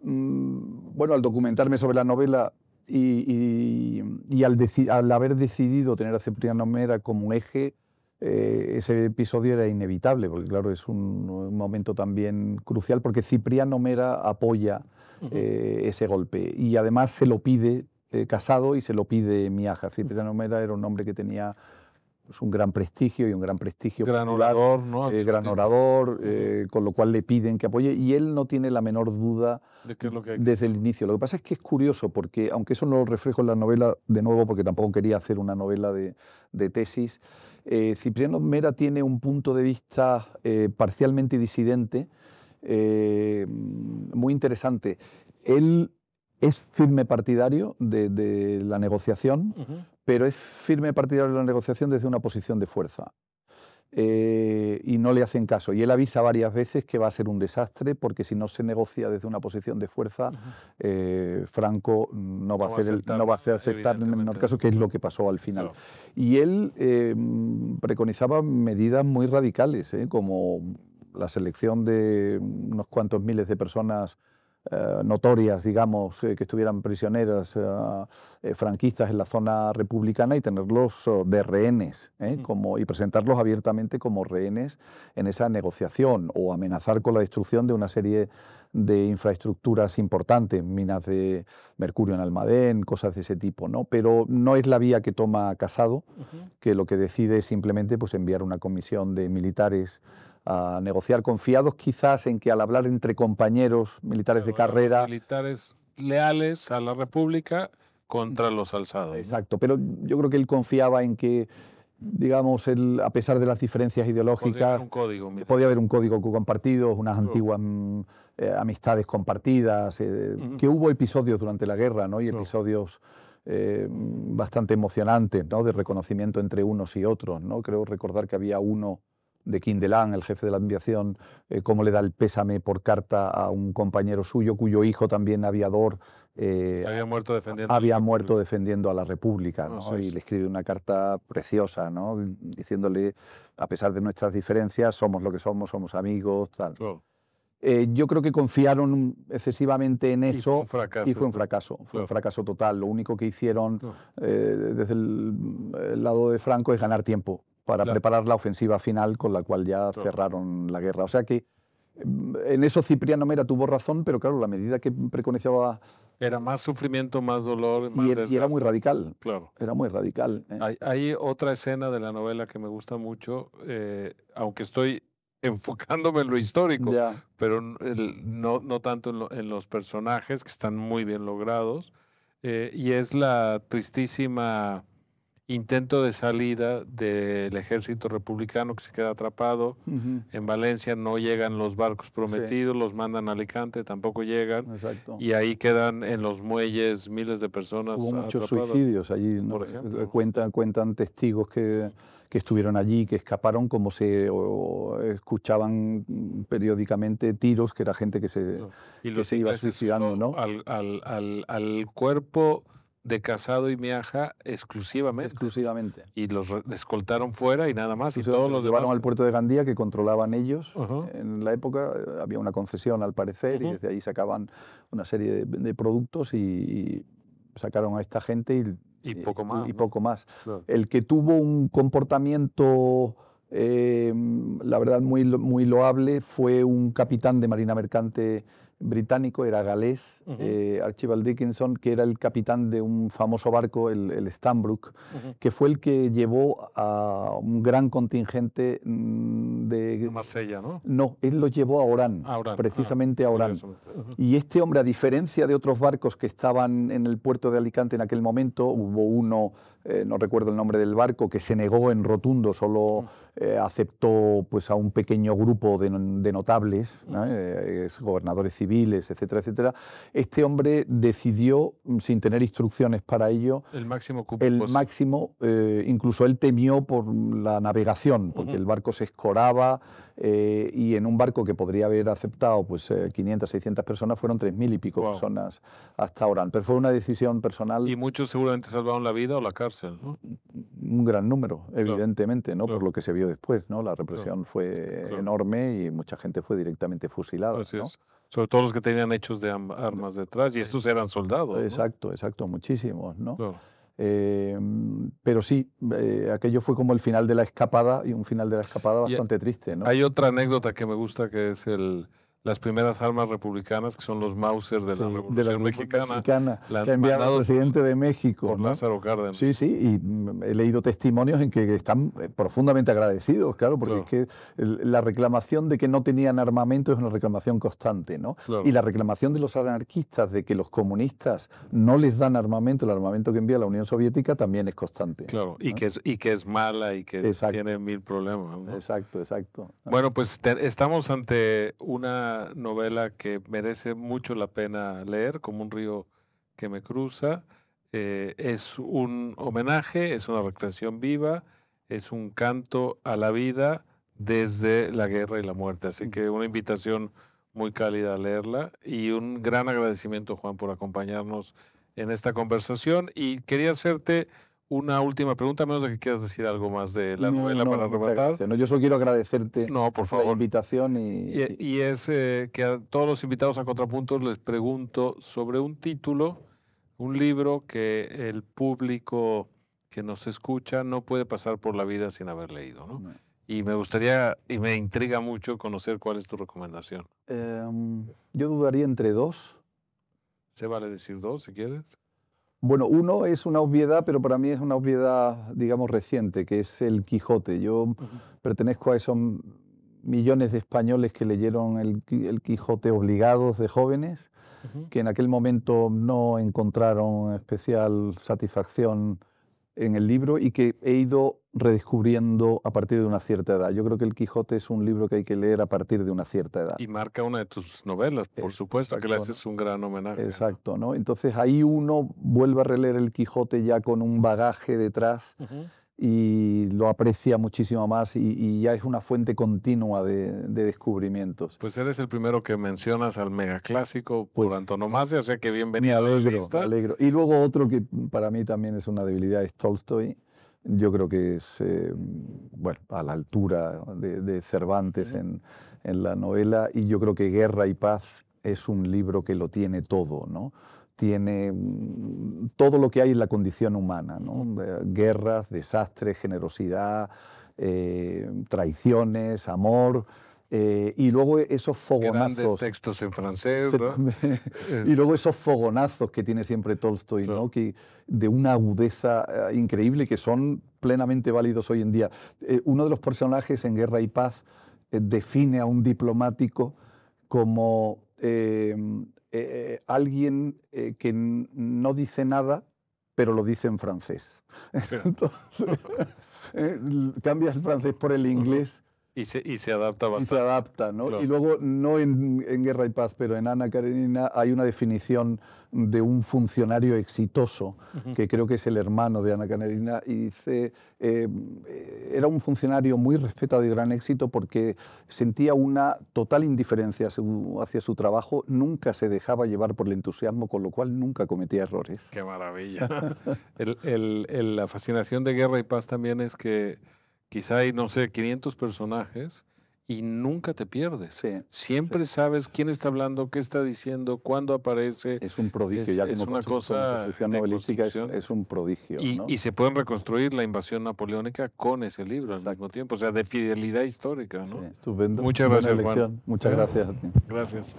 Bueno, al documentarme sobre la novela y al haber decidido tener a Cipriano Mera como eje, ese episodio era inevitable, porque claro, es un momento también crucial, porque Cipriano Mera apoya ese golpe y además se lo pide Casado y se lo pide Miaja. Cipriano Mera era un hombre que tenía pues, un gran prestigio y un gran prestigio gran popular, orador, ¿no? Gran orador, con lo cual le piden que apoye y él no tiene la menor duda de qué es lo que hay desde el inicio. Lo que pasa es que es curioso porque, aunque eso no lo reflejo en la novela de nuevo, porque tampoco quería hacer una novela de tesis, Cipriano Mera tiene un punto de vista parcialmente disidente, muy interesante. Él es firme partidario de la negociación, pero es firme partidario de la negociación desde una posición de fuerza. Y no le hacen caso. Y él avisa varias veces que va a ser un desastre porque si no se negocia desde una posición de fuerza, Franco no va a hacer aceptar en el menor caso, que es lo que pasó al final. Claro. Y él preconizaba medidas muy radicales, como la selección de unos cuantos miles de personas notorias, digamos, que estuvieran prisioneras franquistas en la zona republicana y tenerlos de rehenes, y presentarlos abiertamente como rehenes en esa negociación, o amenazar con la destrucción de una serie de infraestructuras importantes, minas de mercurio en Almadén, cosas de ese tipo, ¿no? Pero no es la vía que toma Casado, que lo que decide es simplemente pues, enviar una comisión de militares a negociar, confiados quizás en que al hablar entre compañeros militares de carrera... Militares leales a la República contra los alzados. Exacto, ¿no? Pero yo creo que él confiaba en que, digamos, a pesar de las diferencias ideológicas, podía haber un código compartido, unas antiguas amistades compartidas, que hubo episodios durante la guerra, ¿no? Y episodios bastante emocionantes, ¿no? De reconocimiento entre unos y otros, ¿no? Creo recordar que había uno de Quindelán, el jefe de la aviación, cómo le da el pésame por carta a un compañero suyo, cuyo hijo también aviador había muerto defendiendo a la República, ¿no? Sí, sí. Y le escribe una carta preciosa, ¿no? Diciéndole, a pesar de nuestras diferencias, somos lo que somos amigos, tal. Claro. Yo creo que confiaron excesivamente en eso y fue un fracaso, un fracaso total. Lo único que hicieron desde el lado de Franco es ganar tiempo para preparar la ofensiva final con la cual ya cerraron la guerra. O sea que en eso Cipriano Mera tuvo razón, pero claro, la medida que preconizaba... Era más sufrimiento, más dolor, más desgaste. Y era muy radical. Claro. Era muy radical. Hay otra escena de la novela que me gusta mucho, aunque estoy enfocándome en lo histórico, pero no tanto en los personajes, que están muy bien logrados, y es la tristísima intento de salida del ejército republicano que se queda atrapado en Valencia. No llegan los barcos prometidos, los mandan a Alicante, tampoco llegan. Exacto. Y ahí quedan en los muelles miles de personas. Hubo muchos suicidios allí, ¿no? Por ejemplo. Cuentan testigos que estuvieron allí, que escaparon, como se escuchaban periódicamente tiros, que era gente que se iba suicidando, ¿no? Al cuerpo de Casado y Miaja exclusivamente. Y los escoltaron fuera y nada más. Y todos los llevaron al puerto de Gandía, que controlaban ellos. En la época había una concesión, al parecer, y desde ahí sacaban una serie de productos y sacaron a esta gente y poco más. Y poco más. Claro. El que tuvo un comportamiento, la verdad, muy loable fue un capitán de marina mercante británico, era galés, Archibald Dickinson, que era el capitán de un famoso barco, el Stanbrook, que fue el que llevó a un gran contingente de Marsella, ¿no? No, él lo llevó a Orán, precisamente a Orán. Y este hombre, a diferencia de otros barcos que estaban en el puerto de Alicante en aquel momento, hubo uno, no recuerdo el nombre del barco, que se negó en rotundo, solo aceptó pues, a un pequeño grupo de notables, gobernadores civiles, etcétera, etcétera. Este hombre decidió, sin tener instrucciones para ello, el máximo cupo máximo, incluso él temió por la navegación, porque el barco se escoraba, y en un barco que podría haber aceptado pues, 500, 600 personas, fueron 3.000 y pico personas hasta ahora. Pero fue una decisión personal. Y muchos seguramente salvaron la vida o la cárcel, ¿no? Un gran número, evidentemente, ¿no? Por lo que se vio después, ¿no? La represión fue enorme y mucha gente fue directamente fusilada. Así ¿no? es. Sobre todo los que tenían hechos de armas detrás, y estos eran soldados, ¿no? Exacto, muchísimos, ¿no? Claro. Pero sí, aquello fue como el final de la escapada, y un final de la escapada bastante triste, ¿no? Hay otra anécdota que me gusta, que es las primeras armas republicanas, que son los Mauser de la Revolución Mexicana, que ha enviado el presidente de México, por ¿no? Lázaro Cárdenas. Sí, y he leído testimonios en que están profundamente agradecidos, claro, porque es que la reclamación de que no tenían armamento es una reclamación constante, ¿no? Claro. Y la reclamación de los anarquistas de que los comunistas no les dan armamento, el armamento que envía la Unión Soviética, también es constante. Claro, ¿no? y que es mala y que tiene mil problemas, ¿no? Exacto. Bueno, pues estamos ante una novela que merece mucho la pena leer, Como un río que me cruza. Es un homenaje, es una recreación viva, es un canto a la vida desde la guerra y la muerte. Así que una invitación muy cálida a leerla y un gran agradecimiento, Juan, por acompañarnos en esta conversación. Y quería hacerte una última pregunta, a menos de que quieras decir algo más de la novela para rematar. No, yo solo quiero agradecerte por favor. la invitación. Y es que a todos los invitados a Contrapuntos les pregunto sobre un título, un libro que el público que nos escucha no puede pasar por la vida sin haber leído, ¿no? No. Y me gustaría, y me intriga mucho conocer cuál es tu recomendación. Yo dudaría entre dos. ¿Se vale decir dos, si quieres? Bueno, uno es una obviedad, pero para mí es una obviedad, digamos, reciente, que es El Quijote. Yo pertenezco a esos millones de españoles que leyeron el Quijote obligados de jóvenes, que en aquel momento no encontraron especial satisfacción en el libro y que he ido redescubriendo a partir de una cierta edad. Yo creo que El Quijote es un libro que hay que leer a partir de una cierta edad. Y marca una de tus novelas, por supuesto, que le haces un gran homenaje. Exacto, ¿no? Entonces ahí uno vuelve a releer El Quijote ya con un bagaje detrás y lo aprecia muchísimo más y ya es una fuente continua de descubrimientos. Pues eres el primero que mencionas al megaclásico por antonomasia, o sea que bienvenido. Me alegro. Y luego otro que para mí también es una debilidad es Tolstoy. Yo creo que es bueno, a la altura de Cervantes en la novela, y yo creo que Guerra y Paz es un libro que lo tiene todo, ¿no? Tiene todo lo que hay en la condición humana, ¿no? Guerras, desastres, generosidad, traiciones, amor, y luego esos fogonazos. Grandes textos en francés, ¿no? Y luego esos fogonazos que tiene siempre Tolstoy, claro, ¿no? Que de una agudeza increíble, que son plenamente válidos hoy en día. Uno de los personajes en Guerra y Paz define a un diplomático como alguien que no dice nada, pero lo dice en francés. Entonces, cambias el francés por el inglés. Y se adapta bastante. Y se adapta, ¿no? Claro. Y luego, no en Guerra y Paz, pero en Ana Karenina hay una definición de un funcionario exitoso, que creo que es el hermano de Ana Karenina, y dice, era un funcionario muy respetado y de gran éxito porque sentía una total indiferencia hacia su trabajo, nunca se dejaba llevar por el entusiasmo, con lo cual nunca cometía errores. ¡Qué maravilla! La fascinación de Guerra y Paz también es que quizá hay, no sé, 500 personajes y nunca te pierdes. Sí, siempre sabes quién está hablando, qué está diciendo, cuándo aparece. Es un prodigio. Es una cosa novelística, es un prodigio. ¿No? Y se pueden reconstruir la invasión napoleónica con ese libro al mismo tiempo. O sea, de fidelidad histórica, ¿no? Sí, estupendo. Muchas gracias, Juan. Muchas gracias a ti. Gracias.